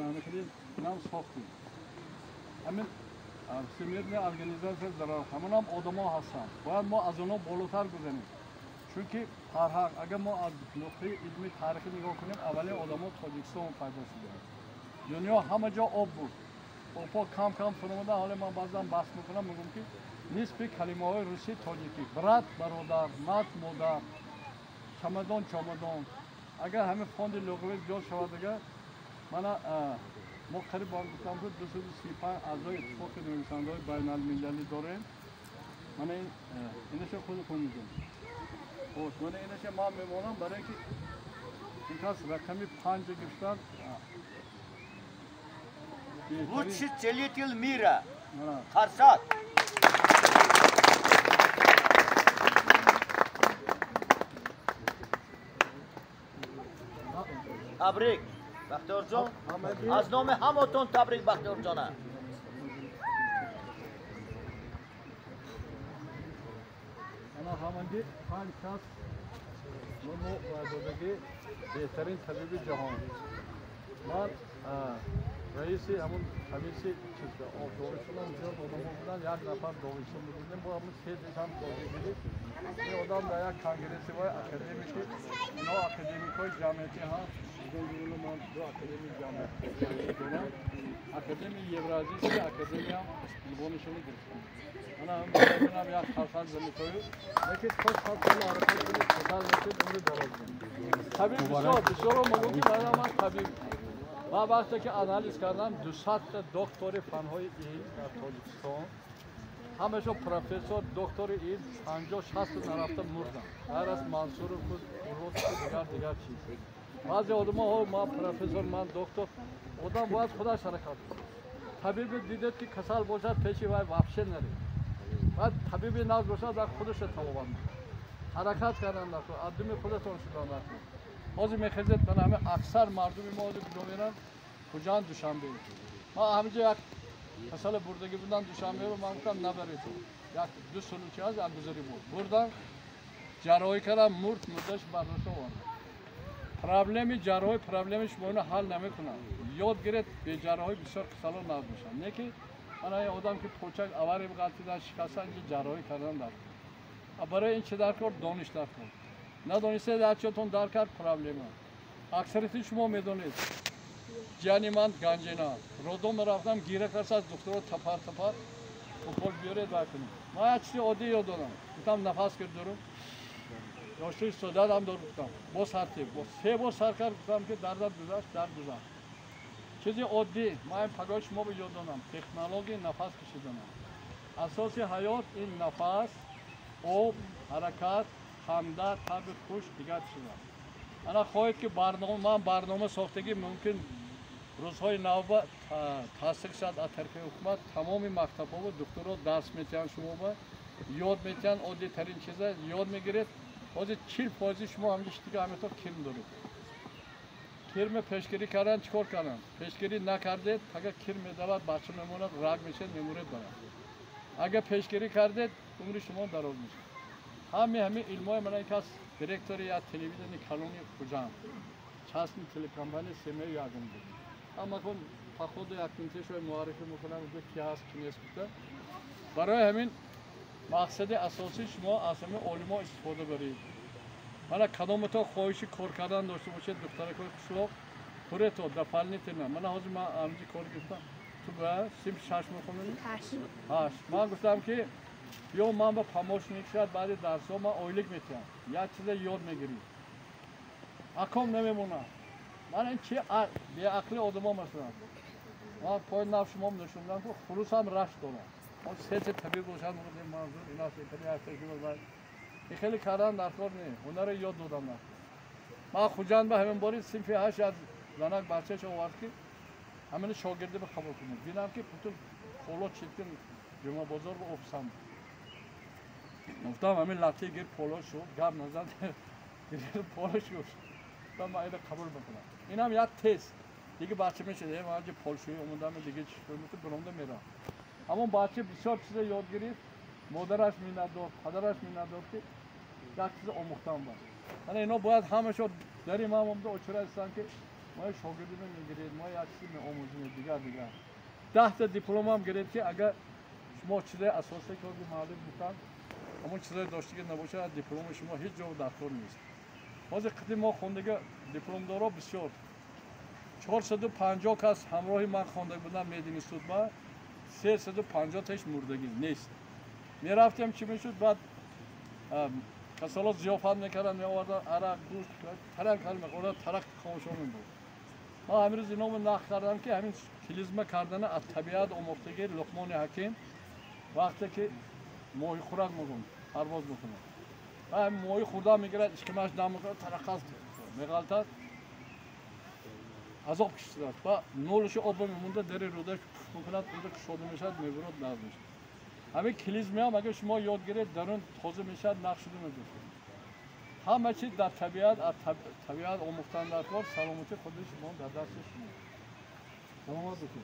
همه کلی نام ساختیم. همین всемирная организация здоровья همون هم آدما هستن. باید ما از اونا بالاتر بزنیم. چون که فرهنگ اگر ما از نقطه علمی تاریخی نگاه کنیم اولین آدما تاجیکستان پیدا شدن. دنیا همه جا آب بود. آبها کم کم فرموده. حالا من بعضا بحث میکنم میگم که نصف کلمه های روسی تاجیکی برات برادر مات مادر چمدان چمدان اگر همه فوند لغوی جور شود دیگه من ما قریب با گفتم که 235 اعضای اتفاق نویسنده های بین المللی داریم. من اینش خودتون میگم. من اینش ما میمونم برای که این کس رقمی 5 گفتن Лучший целитель мира. Харсат. Табрик. Бахтиёр ҷон. Аз номи ҳамотон табрик Бахтиёр ҷона. Ana hamandi 5 کس ما وادادگی بهترین طبیب جهان. من رئیس همون کمیسی چیز داویسون هم زیاد آدم بودن یک نفر داویسون بودیم با همون 3 دیش هم داویسون این آدم در یک کانگرسی های اکادمیکی اینا اکادمیک های جامعیتی هم بودن من دو اکادمی جامعیتی دارم اکادمی یورازیسی اکادمی هم لیبانشونی گرفتم من هم بودم یک خلصان زمیتایی لیکن خوش خلصان حرکت کنید خطر نشید عمر دراز کنید طبیب بسیار مگوی برای من طبیب من وقتی که آنالیز کردم 200 دکتر فنهای علم در تاجیکستان همشون پروفسور دکتر علم 50-60 نرفته مردن غیر از منصور و دیگر چیز بعضی آدم ها ما پروفسور من دکتر آدم باید خودش حرکت کنه طبیب دیدید که کسل باشد پیشی وای وحشه نره بعد طبیب ناز باشد در خودش توابت حرکت کردن نکن آدم خودتون شدن نکن بازی میخزید من همه اکثر مردم ما کجا میرن کجا دوشنبه ما همینجا یک کسل بردگی بودن دوشنبه رو من گفتم نبرید یک دو سلوچی از یک گذاری بود بردن جراحی کردم مردش برداشت آورد پرابلمی جراحی پرابلمش با اون حل نمیکنن یاد گرفت به جراحی بسیار کسلا ناز میشن نه که من این آدم که پوچک اواری بغلطیدن شکستن اینجا جراحی کردن در برای این چه در کرد دانش در کرد ندانسته در چطور در کرد پرابلم اکثریت شما میدونید جانی من گنجینا رودم رفتم گیره کرد از دکتر تپار بکل بیارید بکنید من چیزی عادی یاد دادم گفتم نفس کرد درم داشته صداد هم دارم گفتم با سرتی با 3 بار سر کرد گفتم که درد گذشت درد گذشت چیزی عادی من این پگاه شما به یاد دادم تکنولوژی نفس کشیدن اساس حیات این نفس آب حرکت خنده تب خوش دیگر چیزا انا خواهید که برنامه ساختگی ممکن روزهای نوبت تحصیل شد از طرف حکومت تمام مکتب‌ها و دکترها درس میتین شما با یاد میتین عادی ترین چیزا یاد میگیرید بازی 40% شما همیشه دیگه همینطور کرم دارید کرم پیشگیری کردن چیکار کردن پیشگیری نکردید اگر کرم میدود بچه میموند رگ میشه میمورید برن اگر پیشگیری کردید عمر شما دراز میشه همه علمای من یک از دیرکتور یا تلویزیونی کلونی خوجان چاسمی تلکمپانی سیمه یادم بود اما کن پخود یک کنتشوی معرفی میکنم که کی هست کی نیست بوده برای همین مقصد اساسی شما از همه علما استفاده برید من کدام تو خواهش کار کردن داشته باشید دکتر کوی خشلو پره تو دفالنیت نه من حاضر ما امروز کار گرفتم تو با سیم 6 میخونی 8 من گفتم که یا من با پاموشنیک شد بعد درس‌ها ما اویلیک میتونم یک چیز یاد میگیریم اکم نمیمونه من این چی بی عقلی آدما مثلا ما پای نفس شما نشوندم که خلوص هم رشت دارم اون سه طبیب روشن میگم موضوع اینا سیکلی هست که بعد این خیلی کاران در کار نه هنر یاد دادم نه ما خوجان به همین باری صنف 8 از زنک بچه‌ش آورد که همین شاگرده به قبول کنه دیدم که پتو خلوت چیکن جمعه بازار و افسم گفتم همین لاتی گیر پولو شو گام نزد گیر پولو شو تا ما اینو قبول بکنم اینم یک تست دیگه بچه میشه ما اگه پولشویی اومدم دیگه چی تو برونده میرم اما بچه بسیار چیز یاد گرفت مادرش مینداد پدرش مینداد که یک چیز آموختم بود من اینا باید همه شد داریم هم اومده اوچرا هستن که ما شاگردی میگیرید ما یک چیزی میآموزیم دیگر 10 تا دیپلم هم گرفت که اگر شما چیزای اساسی که معلوم بکنید اما چیزای داشته که نباشه دیپلم شما هیچ جا دستور نیست. باز قدیم ما خوندگی دیپلم دارا بسیار 450 کس همراه من خوانده بودن میدونستود ما 350 تاش مردگی نیست. میرفتیم چی میشد بعد کسالا ضیافت میکردن میآوردن عرق گوشت ترک میخوردن ترک خاموشان بود. ما امروز اینا رو نقل کردم که همین کلیزمه کردن از طبیعت آموختگی لقمان حکیم وقتی که ماهی خوراک میکنه پرواز میکنه و همین ماهی خورده میگیرد اشکمش دم میکنه ترقص میغلطد عذاب کشیده است و نولش آب میمونده دری رودش میکند اونجا که شده میشد میبرد ناز میشه. همین کلیزمه هم اگر شما یاد گیرید درون تازه میشد نقش شده میبرد. همه چیز در طبیعت طبیعت آموختن در کار سلامتی خود شما در دست شما. سلامت باشید.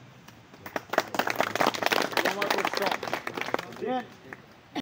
سلامت باشید.